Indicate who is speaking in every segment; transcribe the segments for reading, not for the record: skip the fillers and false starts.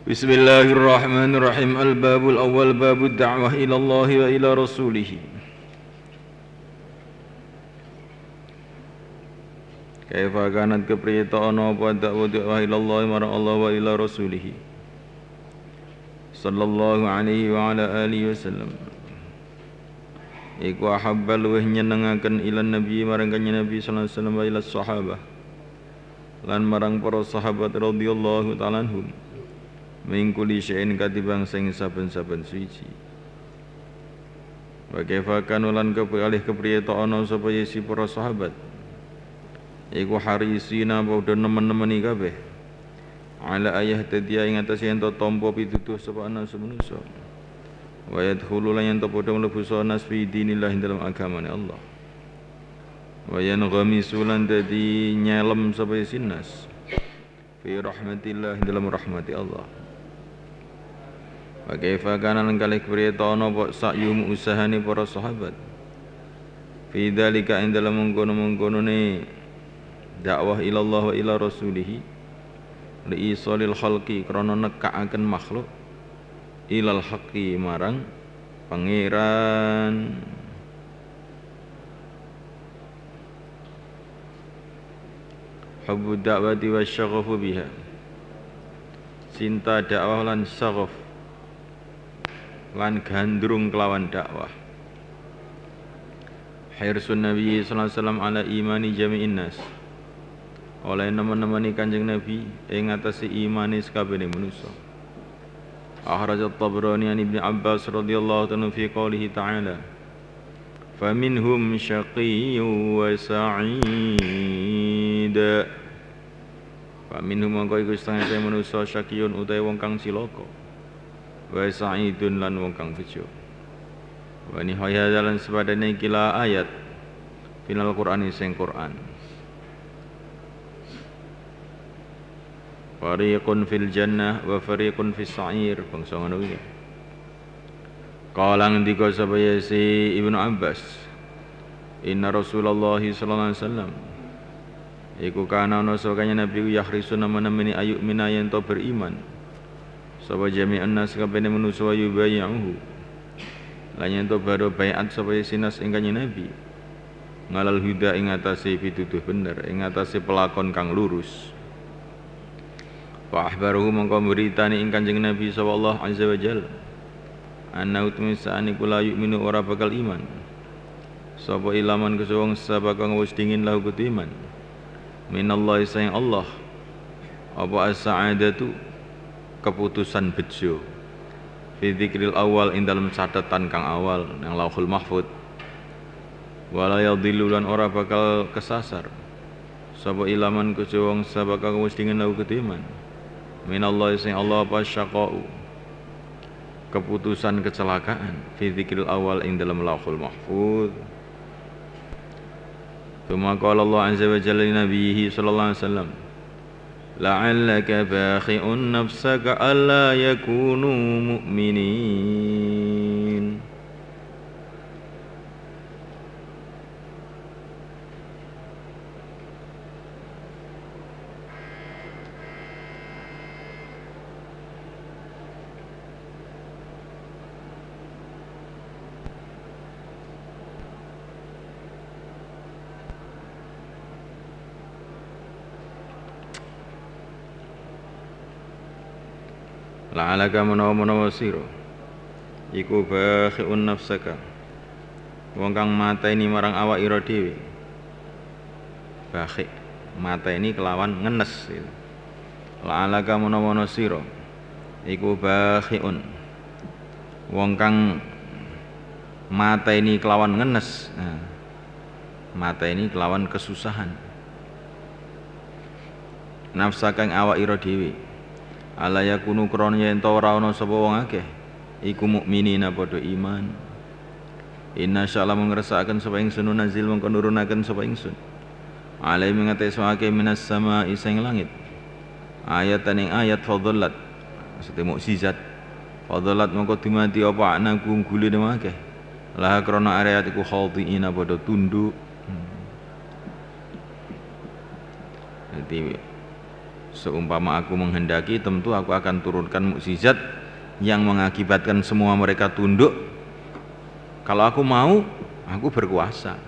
Speaker 1: Bismillahirrahmanirrahim. Al-babul awal babud da'wah ila Allah wa ila rasulih. Kaifa kanat kepriyata ana apa da'wah ila Allah marang Allah wa ila rasulih. Sallallahu alaihi wa ala alihi wasallam. Iku ahabbal wa nyenengaken ila nabi marang kanjeng Nabi sallallahu alaihi wasallam wa ila sahabah. Lan marang para sahabat radhiyallahu ta'ala anhum. Min kulli syai'in katibang sing saben-saben suci. Wa kaifa kanu lan kepriyalih kepriyata ana sapa yesi para sahabat. Iku harisina padha nemen-nemeni kabeh. Ala ayah tadiya ing atas yen to tampa pituduh sapa ana semenusa. Wa yadkhulu lan yen to padha mlebu sanas fi dinillah dalam agamane Allah. Wa yanghamisu lan dadi nyelem sapa sinas. Fi rahmatillah dalam rahmati Allah. Wa kaifa kana lan kalih kepriyata ana apa sakyum usahane para sahabat. Fi dzalika ing dalem mengkono-mengkonone dakwah ila Allah wa ila rasulih li isalil khalqi krana nekakaken makhluk ilal haqqi marang pangeran. Hubbu da'wati wasyaghafu biha. Cinta dakwah lan syaghaf lan gandrung kelawan dakwah. Hirsun Nabi sallallahu alaihi wasallam ala imani jami'in nas. Oleh nemen-nemeni Kanjeng Nabi ing ngatasi imane sakabehane manusa. Akhrajat Tabrani an Ibnu Abbas radhiyallahu ta'ala fi qoulihi ta'ala. Faminhum syaqiyyun wa sa'id. Faminhum mangko iku setengah manusa syaqiyyun utahe wong kang cilaka. Wa sa'idun lan wong kang bejo. Wa nihaya dalan sepadane kila ayat final Qur'ani sing Qur'an. Fariqun fil jannah wa fariqun fis sa'ir. Bangsa ngono iki. Kala ngendika sapa si Ibnu Abbas, inna Rasulullah sallallahu alaihi wasallam iku kana ana sakanya Nabi yahrisun menemani ayu minayen to beriman. Sapa jami'an nas kabehane manusa yubayyi'uhu. Lan yen to baro baiat sapa sinas ing kanjeng Nabi. Ngalal huda ing atase pituduh bener, ing atase pelakon kang lurus. Fa ahbaruhu mongko beritani ing kanjeng Nabi sallallahu alaihi wasallam. Anna utmisani kula yu'minu ora bakal iman. Sapa ilaman kesuwung sabaka wis dingin lahu iman. Minallahi sayang Allah. Apa as-sa'adatu keputusan bejo fi dzikril awal ing dalem catatan kang awal nang Lauhul Mahfuz. Wala yadhillu lan ora bakal kesasar sapa ilaman kesuwung sabaka wis dingin lahu iman. Minallahi sayang Allah apa syaqau keputusan kecelakaan fi dzikril awal ing dalam Lauhul Mahfuz. Tsumma qala Allah azza wa jalla li nabiyhi sallallahu alaihi wasallam la'allaka bakhi'un nafsaka alla yakunu mu'minin. La'alaka menawa sira iku bakhi'un nafsaka wong kang mateni marang awak ira dhewe. Bakhi mateni kelawan ngenes gitu. La'alaka menawa sira iku bakhi'un wong kang mateni kelawan ngenes. Nah, mateni kelawan kesusahan nafsaka ing awak ira dhewe. Ala yakunu krana yen ta ora ana sapa wong akeh iku mukminina padha iman. Inna sya'ala mengresakaken sapa ingsun nazil mengko nurunaken sapa ingsun. Alai mengates akeh minas sama'i sing langit. Ayatan ing ayat fadhalat maksudé mukjizat. Fadhalat mengko dumadi apa anaku gulune akeh. Lah krana ayat iku khadhiina padha tunduk. Dadi Seumpama aku menghendaki, tentu aku akan turunkan mukjizat yang mengakibatkan semua mereka tunduk. Kalau aku mau, aku berkuasa.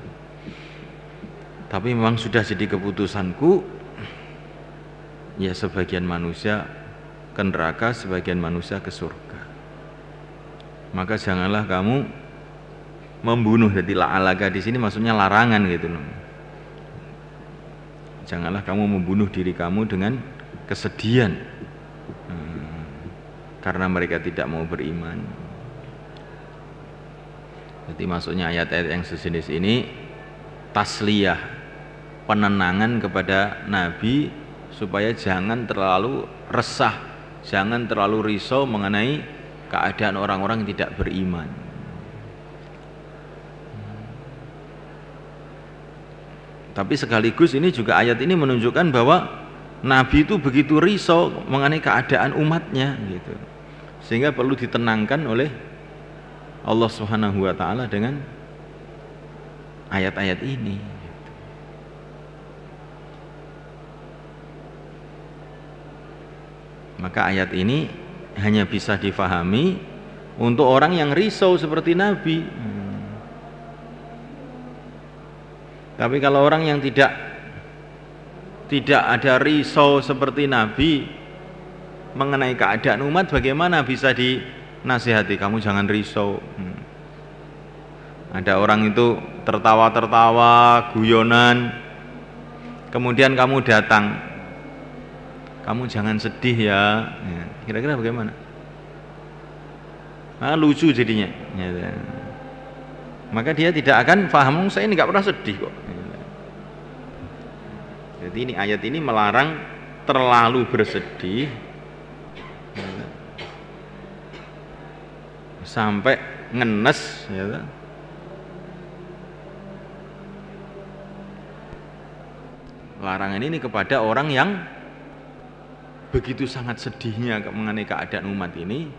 Speaker 1: Tapi memang sudah jadi keputusanku, ya sebagian manusia ke neraka, sebagian manusia ke surga. Maka janganlah kamu membunuh. Jadi la'alaka di sini maksudnya larangan gitu loh. Janganlah kamu membunuh diri kamu dengan kesedihan karena mereka tidak mau beriman. Jadi maksudnya ayat-ayat yang sejenis ini tasliyah, penenangan kepada Nabi supaya jangan terlalu resah, jangan terlalu risau mengenai keadaan orang-orang yang tidak beriman. Tapi sekaligus ini juga ayat ini menunjukkan bahwa Nabi itu begitu risau mengenai keadaan umatnya gitu. Sehingga perlu ditenangkan oleh Allah Subhanahu wa taala dengan ayat-ayat ini. Maka ayat ini hanya bisa difahami untuk orang yang risau seperti Nabi. Tapi kalau orang yang tidak ada risau seperti Nabi mengenai keadaan umat, bagaimana bisa dinasihati? Kamu jangan risau. Ada orang itu tertawa-tertawa, guyonan, kemudian kamu datang, kamu jangan sedih ya. Kira-kira bagaimana? Lucu jadinya. Maka dia tidak akan paham, saya ini nggak pernah sedih kok. Jadi ini ayat ini melarang terlalu bersedih sampai ngenes ya. Larangan ini kepada orang yang begitu sangat sedihnya mengenai keadaan umat ini,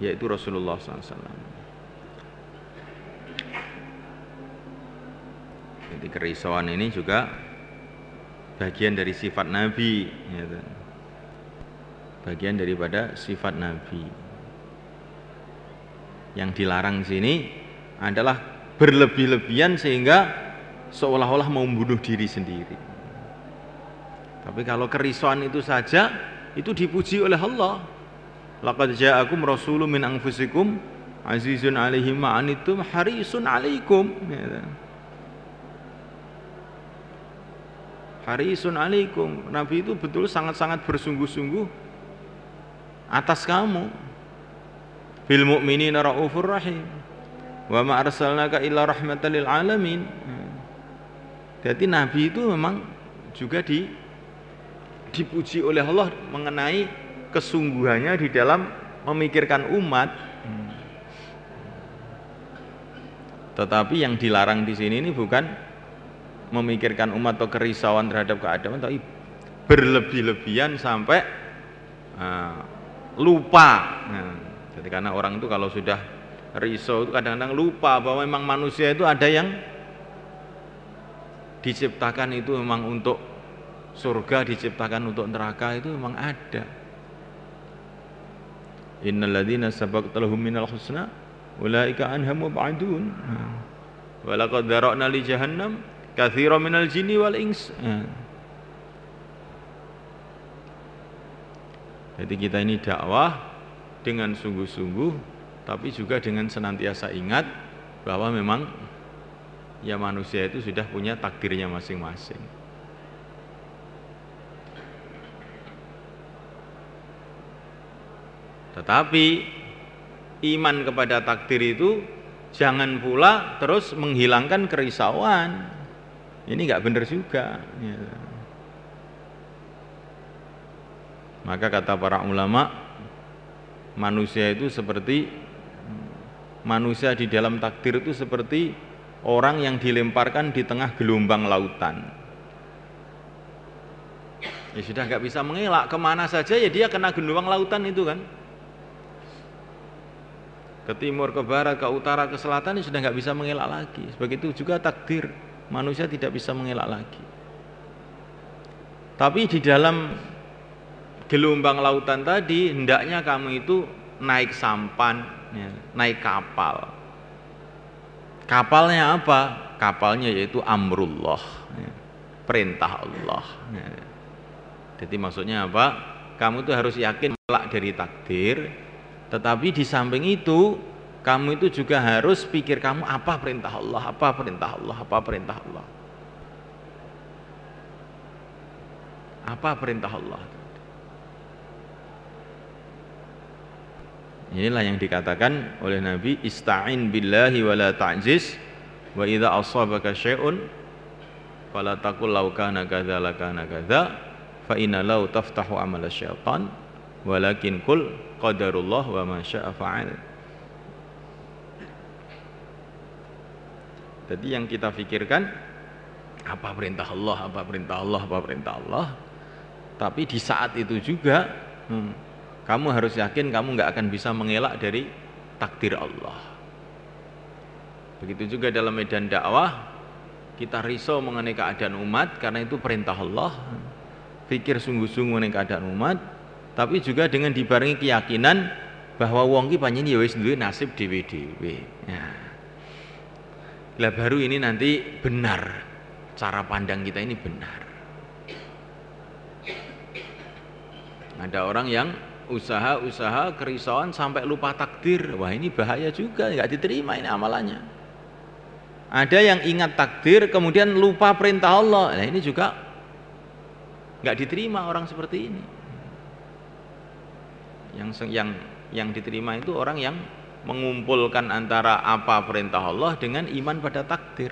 Speaker 1: yaitu Rasulullah SAW. Jadi kerisauan ini juga bagian dari sifat Nabi ya, bagian daripada sifat Nabi. Yang dilarang sini adalah berlebih-lebihan sehingga seolah-olah mau membunuh diri sendiri. Tapi kalau kerisauan itu saja, itu dipuji oleh Allah. Laqad ja'akum rasulun min anfusikum azizun 'alaihi ma 'anittum harisun 'alaikum ya. Harisun alaikum. Nabi itu betul sangat-sangat bersungguh-sungguh atas kamu. Bil mu'minina raufur rahim. Wa ma arsalnaka illa rahmatan lil alamin. Jadi Nabi itu memang juga dipuji oleh Allah mengenai kesungguhannya di dalam memikirkan umat. Tetapi yang dilarang di sini ini bukan memikirkan umat atau kerisauan terhadap keadaan, tapi berlebih-lebihan sampai lupa. Jadi karena orang itu kalau sudah risau itu kadang-kadang lupa bahwa memang manusia itu ada yang diciptakan itu memang untuk surga, diciptakan untuk neraka, itu memang ada. Innal ladzina sabaqat lahum minal husna ulaika anha mub'adun. Wa laqad dzara'na li jahannam katsiran minal jinni wal ins. Jadi kita ini dakwah dengan sungguh-sungguh, tapi juga dengan senantiasa ingat bahwa memang ya manusia itu sudah punya takdirnya masing-masing. Tetapi iman kepada takdir itu jangan pula terus menghilangkan kerisauan. Ini nggak benar juga ya. Maka kata para ulama, manusia itu seperti manusia di dalam takdir itu seperti orang yang dilemparkan di tengah gelombang lautan. Ya sudah nggak bisa mengelak, kemana saja ya dia kena gelombang lautan itu kan. Ke timur, ke barat, ke utara, ke selatan, ya sudah nggak bisa mengelak lagi. Begitu juga takdir, manusia tidak bisa mengelak lagi. Tapi di dalam gelombang lautan tadi, hendaknya kamu itu naik sampan, ya, naik kapal. Kapalnya apa? Kapalnya yaitu amrullah, ya, perintah Allah. Ya. Jadi maksudnya apa? Kamu itu harus yakin melak dari takdir, tetapi di samping itu kamu itu juga harus pikir kamu apa perintah Allah, apa perintah Allah, apa perintah Allah. Apa perintah Allah? Inilah yang dikatakan oleh Nabi, ista'in billahi wa la ta'jiz wa idza asabaka syai'un fala taqul law kana kadza la kana kadza fa inna law taftahu amal syaitan walakin qul qadarullah wa ma syaa fa'al. Jadi yang kita pikirkan apa perintah Allah, apa perintah Allah, apa perintah Allah. Tapi di saat itu juga kamu harus yakin kamu nggak akan bisa mengelak dari takdir Allah. Begitu juga dalam medan dakwah, kita risau mengenai keadaan umat karena itu perintah Allah. Pikir sungguh-sungguh mengenai keadaan umat, tapi juga dengan dibarengi keyakinan bahwa wong ki panjenengan ya wis duwe nasib dhewe-dhewe. Ya. Lah baru ini nanti benar, cara pandang kita ini benar. Ada orang yang usaha kerisauan sampai lupa takdir. Wah, ini bahaya juga, nggak diterima ini amalannya. Ada yang ingat takdir kemudian lupa perintah Allah. Nah, ini juga nggak diterima orang seperti ini. Yang diterima itu orang yang mengumpulkan antara apa perintah Allah dengan iman pada takdir.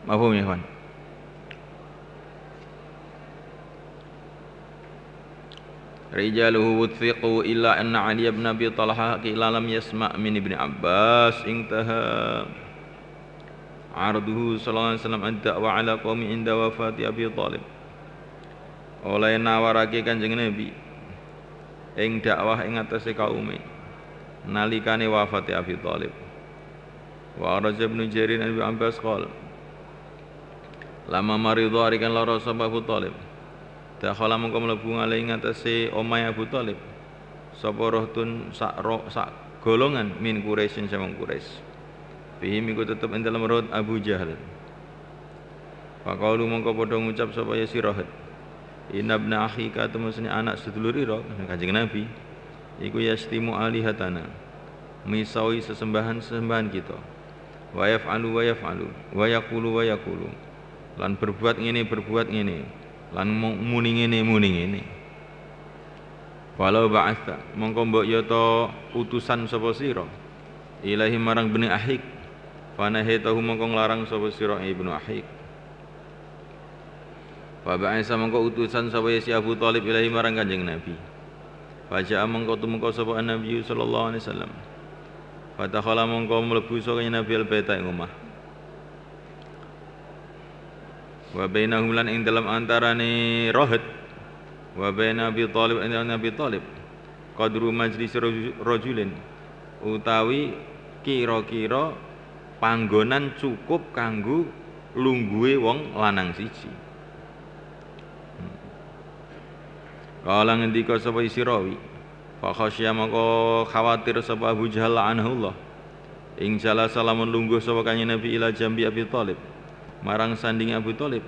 Speaker 1: Mafhum ya, kawan? Rijaluhu wuthiqu illa anna Ali ibn Abi Talha qila lam yasma' min Ibn Abbas intaha arduhu sallallahu alaihi wasallam ad-da'wa ala qaumi inda wafati Abi Thalib. Oleh nawarake Kanjeng Nabi ing dakwah ing atase kaume nalikane wafate Abi Thalib. Wa Raja bin Jarir Ibn Abbas qala lama maridho arikan lara sapa Abu Thalib. Dakhala mongko mlebu ngale ing atase omahe Abu Thalib. Sapa rohtun sak golongan min Quraisyin samang Quraisy. Fihi miku tetep ing dalem roh Abu Jahal. Faqalu mongko padha ngucap sapa ya sirahat. Inna ibna akhika temusne anak sedulur ira Kanjeng Nabi. Iku yastimu alihatana. Misawi sesembahan kita. Wa yaf'alu wa yaf'alu wa yaqulu wa yaqulu. Lan berbuat ngene. Lan muni ngene. Walau ba'atha mongko mbok ya ta utusan sapa sira ilahi marang Bani Ahik fanahitahu mongko nglarang sapa sira Ibnu Ahik. Fa ba'atha mongko utusan sapa si Abu Thalib ilahi marang Kanjeng Nabi. Faja'a mongko tumeka sapa Nabi sallallahu alaihi wasallam. Fatakhala mongko mlebu saka Nabi al-baita ing omah. Wa bainahum lan ing dalam antarane rohat wa baina Abi Thalib lan Abi Thalib qadru majlis rajulin utawi kira-kira panggonan cukup kanggo lungguhe wong lanang siji. Kala ngendika sapa isi rawi fa khasya maka khawatir sapa Abu Jahal anhullah ing jala salamun lungguh sapa Kanjeng Nabi ila jambi Abi Thalib marang sanding Abu Thalib.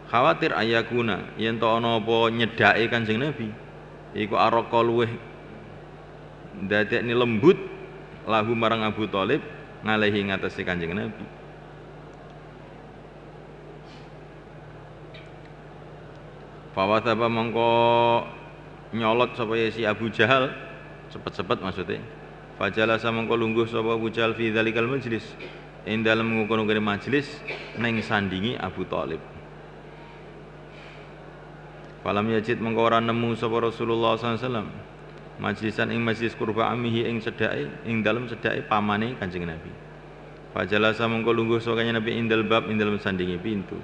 Speaker 1: Khawatir ayakuna yen to ana apa nyedake Kanjeng Nabi iku araka luweh ndadekne lembut lahu marang Abu Thalib ngalehi ngatasi Kanjeng Nabi. Fawathaba mongko nyolot sapa si Abu Jahal cepet-cepet maksudnya. Fajalasa mongko lungguh sapa Abu Jahal fi dzalikal majlis ing dalem ngono-ngono majelis ning sandingi Abu Thalib. Falam yajid mengko ora nemu sapa Rasulullah sallallahu alaihi wasallam majlisan ing majlis kurba amihi ing cedhake ing dalem cedhake pamane Kanjeng Nabi. Fajalasa mengko lungguh sapa Kanjeng Nabi indal bab ing dalem sandingi pintu.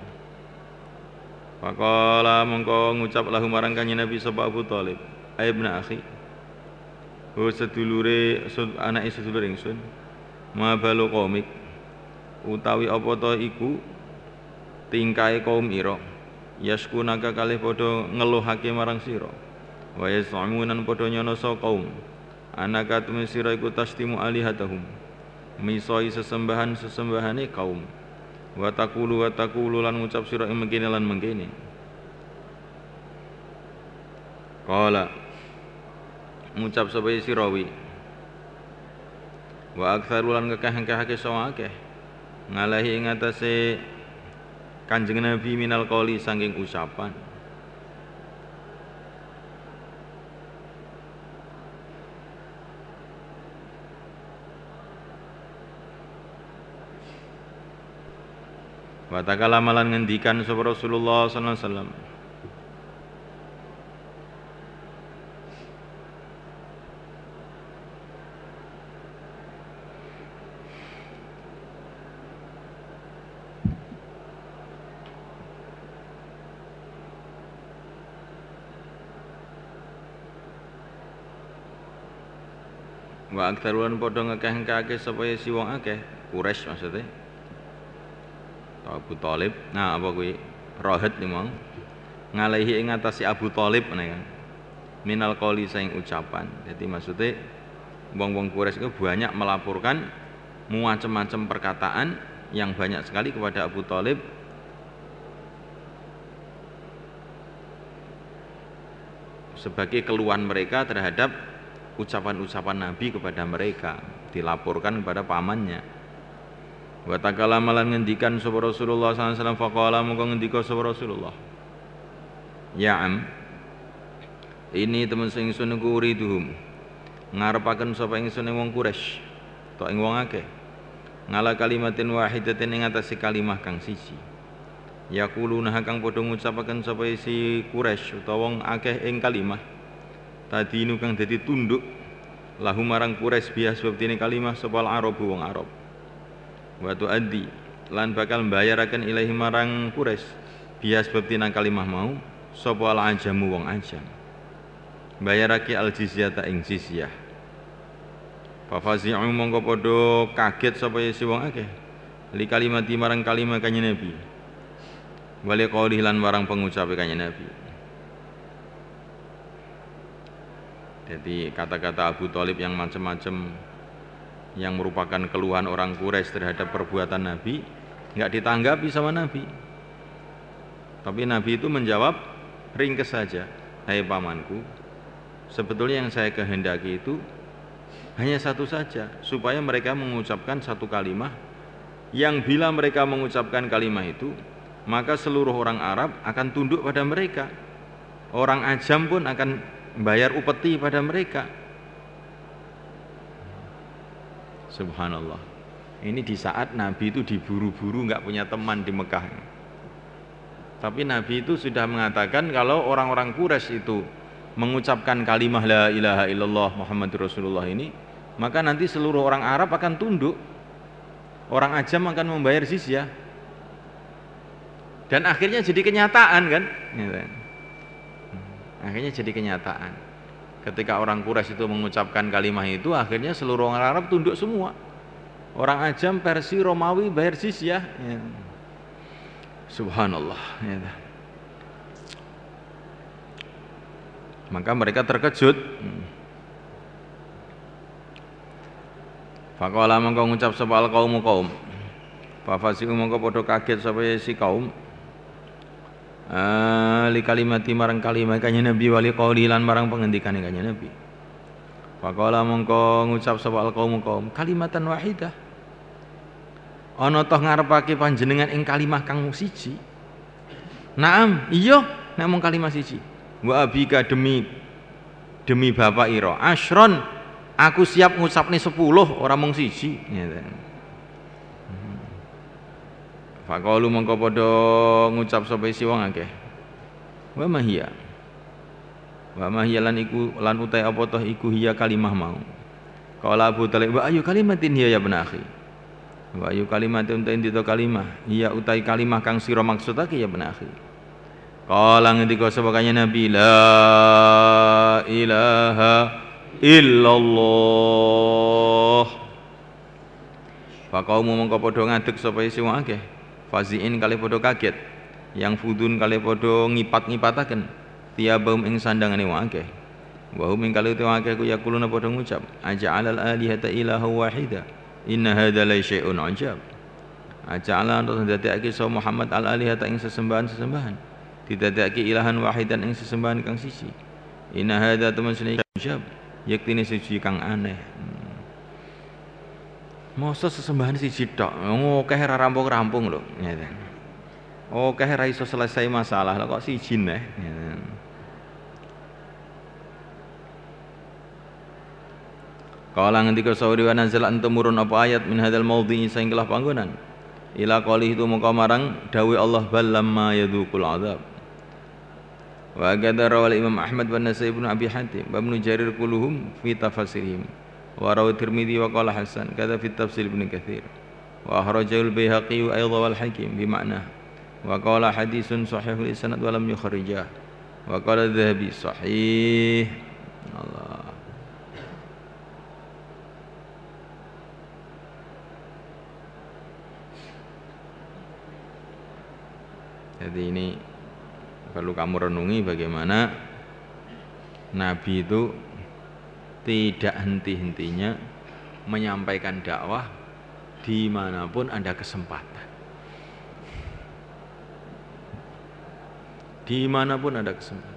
Speaker 1: Faqala mengko ngucap lahu marang Kanjeng Nabi sapa Abu Thalib, "Aibna akhi, ho sedulure anake sedulur ingsun, ma balu qaumik utawi apa to iku tingkahe kaum ira yaskunaka kalih padha ngeluhake marang sira wa yas'amunan padha nyono sa kaum anaka tumin sira iku tastimu alihatahum misoi sesembahane kaum wa taqulu lan ngucap sira ing mengkene lan mengkene qala ngucap sapa sirawi wa aktsaru lan kekeh-kehake sawa akeh ngalahi ing atase Kanjeng Nabi minal qauli saking ucapan wa takalama lan ngendikan sapa Rasulullah sallallahu alaihi wasallam wa aktsarulan padha ngekeh-ngekake sapa si wong akeh Quraisy maksudnya Abu Thalib nah apa kuwi rohet ni mong ngalehi ing atase Abu Thalib kan minal qauli saing ucapan jadi maksudnya wong-wong Quraisy itu banyak melaporkan macam-macam perkataan yang banyak sekali kepada Abu Thalib sebagai keluhan mereka terhadap ucapan-ucapan Nabi kepada mereka dilaporkan kepada pamannya. Wa takallama lan ngendikan sapa Rasulullah sallallahu alaihi wasallam faqala mongko ngendika sapa Rasulullah ya am ini temen sing ingsun niku uriduhum ngarepaken sapa ingsun wong Quraisy to ing wong akeh ngala kalimatin wahidatin ing atase kalimah kang siji yaquluna kang padha ngucapaken sapa si Quraisy utawa wong akeh ing kalimah tadinu kang dadi tunduk lahu marang Quraisy bias sebab dene kalimah sapa Arabu wong Arab wa tuaddi lan bakal mbayaraken ilahi marang Quraisy bias sebab dene kalimah mau sapa al-ajamu wong ajam bayarake al-jizyata ing jizyah fa fazi'u mongko padha kaget sapa si wong akeh li kalimati marang kalimah kanjeng Nabi wali qauli lan marang pengucape kanjeng Nabi. Jadi kata-kata Abu Thalib yang macam-macam yang merupakan keluhan orang Quraisy terhadap perbuatan Nabi enggak ditanggapi sama Nabi. Tapi Nabi itu menjawab ringkes saja, hai pamanku, sebetulnya yang saya kehendaki itu hanya satu saja, supaya mereka mengucapkan satu kalimah yang bila mereka mengucapkan kalimah itu maka seluruh orang Arab akan tunduk pada mereka. Orang ajam pun akan bayar upeti pada mereka. Subhanallah. Ini di saat Nabi itu diburu-buru enggak punya teman di Mekah. Tapi Nabi itu sudah mengatakan kalau orang-orang Quraisy itu mengucapkan kalimah la ilaha illallah Muhammadur Rasulullah ini, maka nanti seluruh orang Arab akan tunduk. Orang ajam akan membayar jizyah. Dan akhirnya jadi kenyataan kan? Akhirnya jadi kenyataan. Ketika orang Quraisy itu mengucapkan kalimah itu, akhirnya seluruh orang Arab tunduk semua. Orang ajam, Persia, Romawi bayar jizyah. Ya. Subhanallah. Ya. Maka mereka terkejut. Faqala mongko ngucap sapa al-qaum kaum. Fa fasiqu mongko padha kaget sapa si kaum. Li kalimati marang kalimah kanjeng Nabi wali qauli lan marang pengendikane kanjeng Nabi. Faqala mongko ngucap sapa al-qaum kaum kalimatan wahidah. Ana toh ngarepake panjenengan ing kalimah kang siji. Naam, iya nek mung kalimah siji. Wa abika demi bapak ira. Asyron aku siap ngucapne 10 ora mung siji. Faqalu mongko padha ngucap sapa isi wong akeh. Wa mahiya. Wa mahiya lan iku lan utai apa toh iku hiya kalimah mau. Qala Abu Thalib wa ayu kalimatin hiya ya benakhi. Wa ayu kalimatin utai kalimah hiya utai kalimah kang sira maksudake ya benakhi. Qala ngendika sapa kanjeng Nabi la ilaha illallah. Faqaumu mongko padha ngadeg sapa isi wong akeh. Faziin kali padha kaget yang fudun kali padha ngipat-ngipataken tiabahum ing sandangane wong akeh wa hum ing kali wong akeh ku yakuluna padha ngucap aja'alal alihata ilaha wahida inna hadza la syai'un ajab aja'ala untuk ndadekake sa Muhammad al alihata ing sesembahan didadekake ilahan wahidan ing sesembahan kang siji inna hadza temen ajab yektine siji kang aneh masa sesembahan siji tok akeh ra rampung-rampung lho ngeten akeh ra iso selesai masalah kok siji neh ngeten. Kala ngendika sauri wa nazala antumurun apa ayat min hadzal maudhi saing kelah panggonan ila qalih itu mongko marang dawuh Allah bal lamma yadzuqul azab wa gadara wal Imam Ahmad wa Nasai ibn Abi Hatim wa Ibnu Jarir kulluhum fi tafasirihim wa rawi Tirmidzi wa qala hasan kadza fi tafsir Ibnu Katsir wa akhrajal Baihaqi aidha wal Hakim bi makna wa qala haditsun sahihul isnad wa lam yukharijah wa qala Dzahabi sahih Allah. Jadi ini perlu kamu renungi bagaimana Nabi itu tidak henti-hentinya menyampaikan dakwah dimanapun ada kesempatan. Dimanapun ada kesempatan.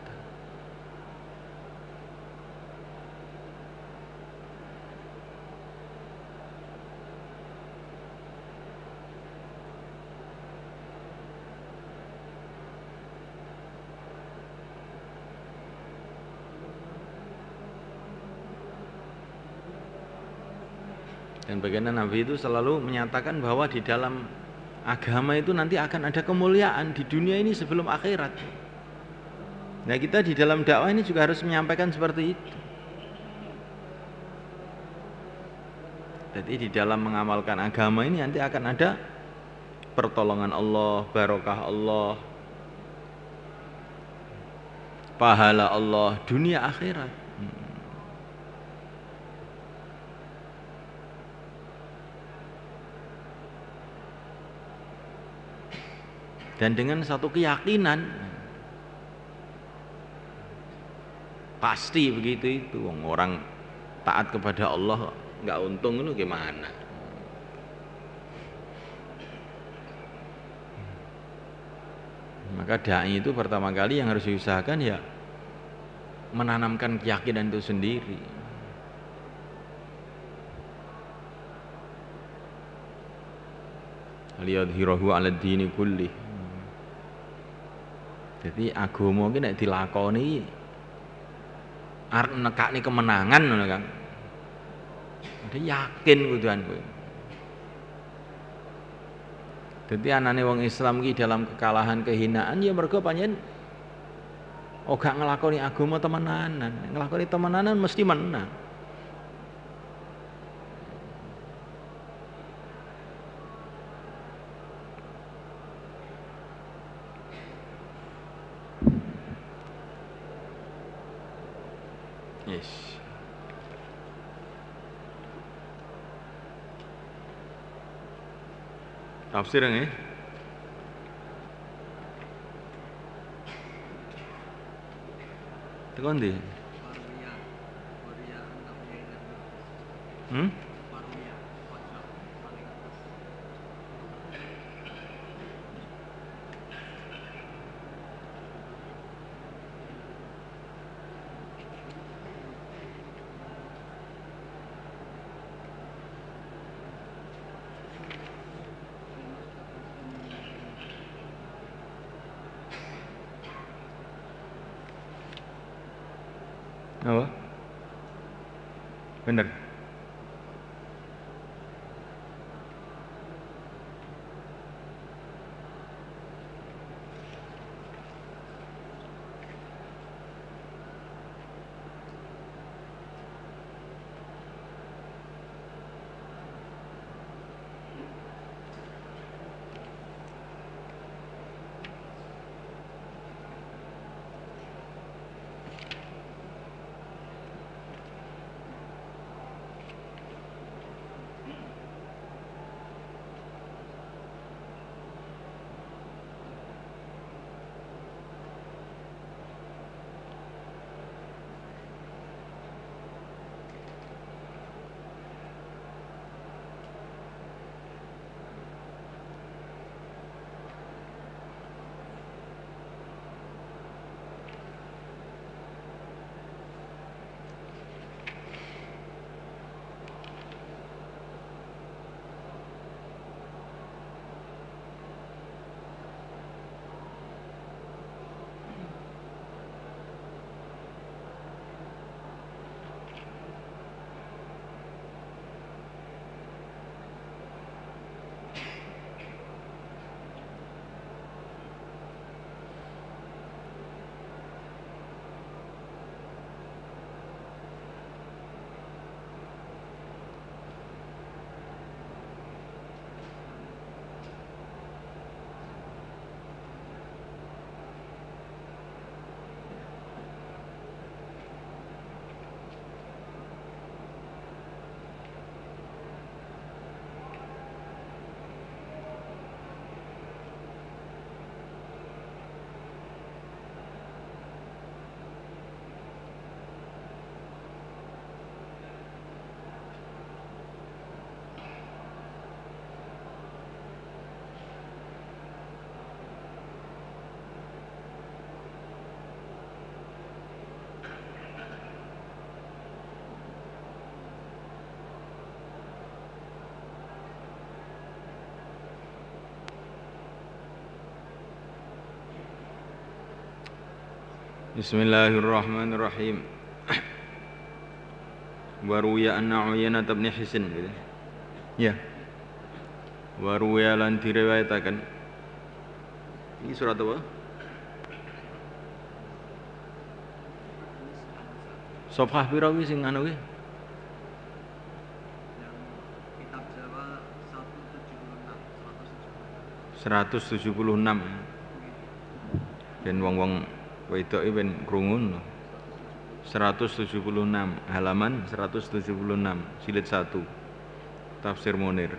Speaker 1: Dan bagaimana Nabi itu selalu menyatakan bahwa di dalam agama itu nanti akan ada kemuliaan di dunia ini sebelum akhirat. Nah kita di dalam dakwah ini juga harus menyampaikan seperti itu. Jadi di dalam mengamalkan agama ini nanti akan ada pertolongan Allah, barokah Allah, pahala Allah, dunia akhirat. Dan dengan satu keyakinan pasti begitu itu orang taat kepada Allah nggak untung itu gimana? Maka dai itu pertama kali yang harus diusahakan ya menanamkan keyakinan itu sendiri. Liyadhhirahu 'ala dini kulli. Jadi agama ki nek dilakoni arep nekakne kemenangan ngono Kang. Dadi yakin kuduan kowe. Dadi anane wong Islam ki dalam kekalahan kehinaan ya mergo pancen gak nglakoni agama temenanan. Nglakoni temenanan mesti menang. Yes. Tafsir nggih. Tekan ndi? Hmm? Apa? Bener. Bismillahirrahmanirrahim. Wa ruwiya anna Uyainah bin Hisn gitu. Ya. Wa ruwiya lan diriwayataken. Ini surat apa? Safhah pira kuwi sing anu kuwi?
Speaker 2: Kitab Jawa 176.
Speaker 1: 176. Ben wong-wong wedok iki ben krungu. 176 halaman 176 jilid 1 Tafsir Munir.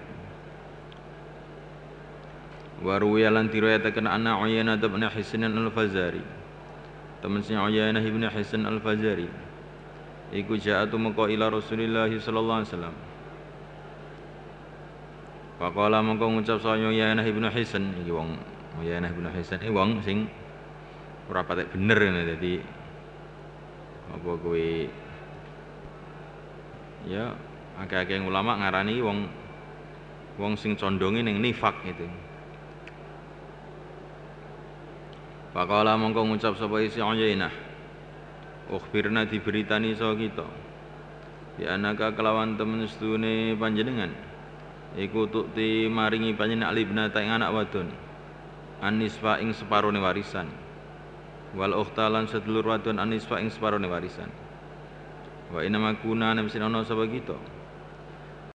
Speaker 1: Wa ruwiya lan diriwayataken anna Uyainah bin Hisn al-Fazari. Temen sing Uyainah bin Hisn al-Fazari iku ja'atu maka ila Rasulillah sallallahu alaihi wasallam. Faqala mongko ngucap saya Uyainah bin Hisn iki wong Uyainah bin Hisn wong sing ora patek bener ngene dadi apa kowe ya akeh-akeh ulama ngarani wong sing condonge ning nifak gitu. Faqala mongko ngucap sapa isi Uyainah, ukhbirna diberitani saha kita bi anaka kelawan temen sedune panjenengan iku tukti maringi panjenengan alibnata ing anak wadon anisfa ing separone warisan wal ukhtalan sedulur wadon anisfa ing separone warisan wa inama kuna nemsin ana sapa kita